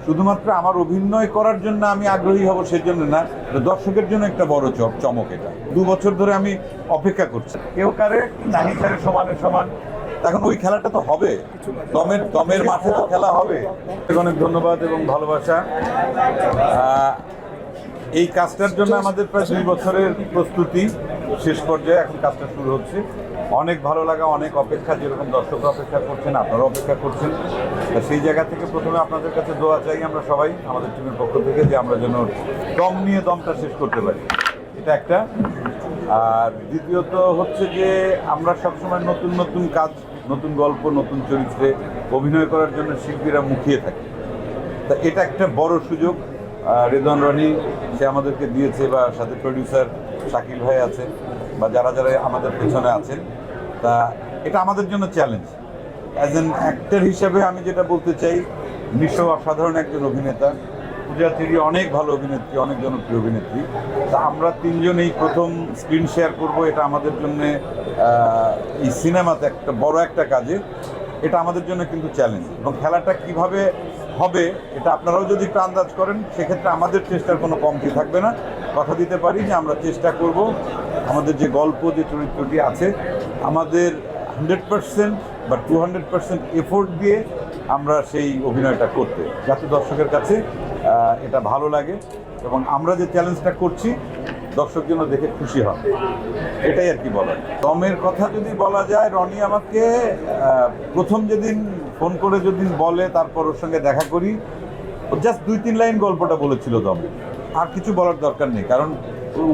শুধুমাত্র আমার অভিনয় করার জন্য আমি আগ্রহী হব সেজন্য না, দর্শকের জন্য একটা বড় চমক এটা। 2 বছর ধরে আমি অপেক্ষা করছি, কেউ কারে নাহি কারে সমানে সমান। এখন ওই খেলাটা তো হবে, দমের মাঠে তো খেলা হবে। অনেক ধন্যবাদ এবং ভালোবাসা। এই কাজটার জন্য আমাদের প্রায় 2 বছরের প্রস্তুতি শেষ পর্যায়ে, এখন কাজটা শুরু হচ্ছে। অনেক ভালো লাগা, অনেক অপেক্ষা, যেরকম দর্শকরা অপেক্ষা করছেন, আপনারাও অপেক্ষা করছেন। সেই জায়গা থেকে প্রথমে আপনাদের কাছে দোয়া চাই আমরা সবাই, আমাদের টিমের পক্ষ থেকে, যে আমরা যেন দম নিয়ে দমটা শেষ করতে পারি, এটা একটা। আর দ্বিতীয়ত হচ্ছে যে আমরা সবসময় নতুন নতুন কাজ, নতুন গল্প, নতুন চরিত্রে অভিনয় করার জন্য শিল্পীরা মুখিয়ে থাকে। তা এটা একটা বড় সুযোগ রেদওয়ান রনি সে আমাদেরকে দিয়েছে, বা সাথে প্রডিউসার শাকিল ভাই আছে, বা যারা যারা আমাদের পেছনে আছেন। তা এটা আমাদের জন্য চ্যালেঞ্জ। অ্যাজ অ্যান অ্যাক্টর হিসেবে আমি যেটা বলতে চাই, নিশো অসাধারণ একজন অভিনেতা, পূজা চেরি অনেক ভালো অভিনেত্রী, অনেক জনপ্রিয় অভিনেত্রী। তা আমরা তিনজনেই প্রথম স্ক্রিন শেয়ার করব, এটা আমাদের জন্যে এই সিনেমাতে একটা বড় একটা কাজে, এটা আমাদের জন্য কিন্তু চ্যালেঞ্জ। এবং খেলাটা কিভাবে হবে এটা আপনারাও যদি একটু আন্দাজ করেন, সেক্ষেত্রে আমাদের চেষ্টার কোনো কমতি থাকবে না। কথা দিতে পারি যে আমরা চেষ্টা করব আমাদের যে গল্প, যে চরিত্রটি আছে, আমাদের 100% বা 200% এফোর্ট দিয়ে আমরা সেই অভিনয়টা করতে, যাতে দর্শকের কাছে এটা ভালো লাগে এবং আমরা যে চ্যালেঞ্জটা করছি দর্শক যেন দেখে খুশি হন, এটাই আর কি বলার। দমের কথা যদি বলা যায়, রনি আমাকে প্রথম যেদিন ফোন করে যেদিন বলে, তারপর ওর সঙ্গে দেখা করি, জাস্ট 2-3 লাইন গল্পটা বলেছিল দমে, আর কিছু বলার দরকার নেই, কারণ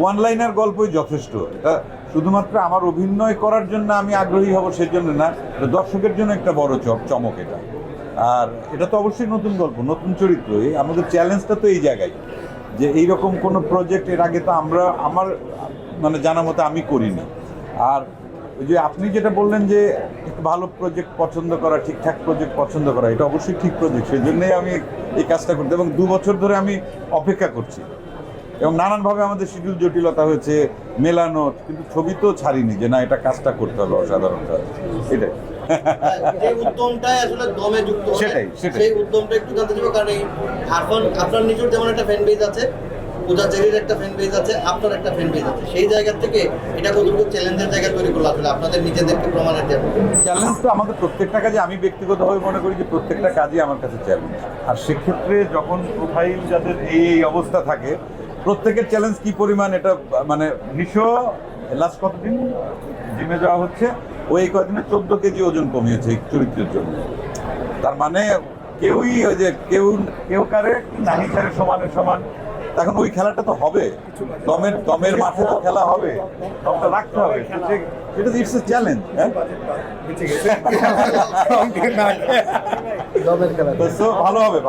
1 লাইনের গল্পই যথেষ্ট। এটা শুধুমাত্র আমার অভিনয় করার জন্য আমি আগ্রহী হব সেজন্য না, দর্শকের জন্য একটা বড় চমক এটা। আর এটা তো অবশ্যই নতুন গল্প, নতুন চরিত্র। আমাদের চ্যালেঞ্জটা তো এই জায়গায়, যে এইরকম কোনো প্রজেক্ট এর আগে তো আমার মানে জানা মতো আমি করিনি। আর ওই যে আপনি যেটা বললেন যে একটু ভালো প্রজেক্ট পছন্দ করা, ঠিকঠাক প্রজেক্ট পছন্দ করা, এটা অবশ্যই ঠিক প্রজেক্ট, সেই জন্যই আমি এই কাজটা করতে, এবং 2 বছর ধরে আমি অপেক্ষা করছি, এবং নানানভাবে আমাদের শিডিউল জটিলতা হয়েছে, মেলানো, কিন্তু ছবি তো ছাড়িনি যে না এটা কাজটা করতে হবে অসাধারণ কাজ, এটাই। এই উদ্যমটাই আসলে দমে যুক্ত, সেটাই। সেই উদ্যমটা একটু জানতে চাইবো, কারণ এই আপনার নিজের যেমন একটা ফ্যান বেজ আছে, পূজা চেরির একটা ফ্যান বেজ আছে, আপনার একটা ফ্যান বেজ আছে, সেই জায়গা থেকে এটা কতটুকু চ্যালেঞ্জের জায়গা তৈরি করলো আসলে আপনাদের নিজেদেরকে প্রমাণের জন্য? চ্যালেঞ্জ তো আমাদের প্রত্যেকটা কাজে, আমি ব্যক্তিগতভাবে মনে করি যে প্রত্যেকটা কাজই আমার কাছে চ্যালেঞ্জ। আর সেক্ষেত্রে যখন প্রোফাইল যাদের এই অবস্থা থাকে, প্রত্যেকের চ্যালেঞ্জ কি পরিমাণ, এটা মানে নিশো লাস্ট কতদিন জিমে যাওয়া হচ্ছে, ওই কদিনে 14 কেজি ওজন কমিয়েছে এই চরিত্রের জন্য। তার মানে কেউই ওই যে কেউ কারে নাহি কারে সমানে সমান। এখন ওই খেলাটা তো হবে, দমের মাঠে তো খেলা হবে, দমটা রাখতে হবে, এটা ইটস এ চ্যালেঞ্জ। ভালো হবে।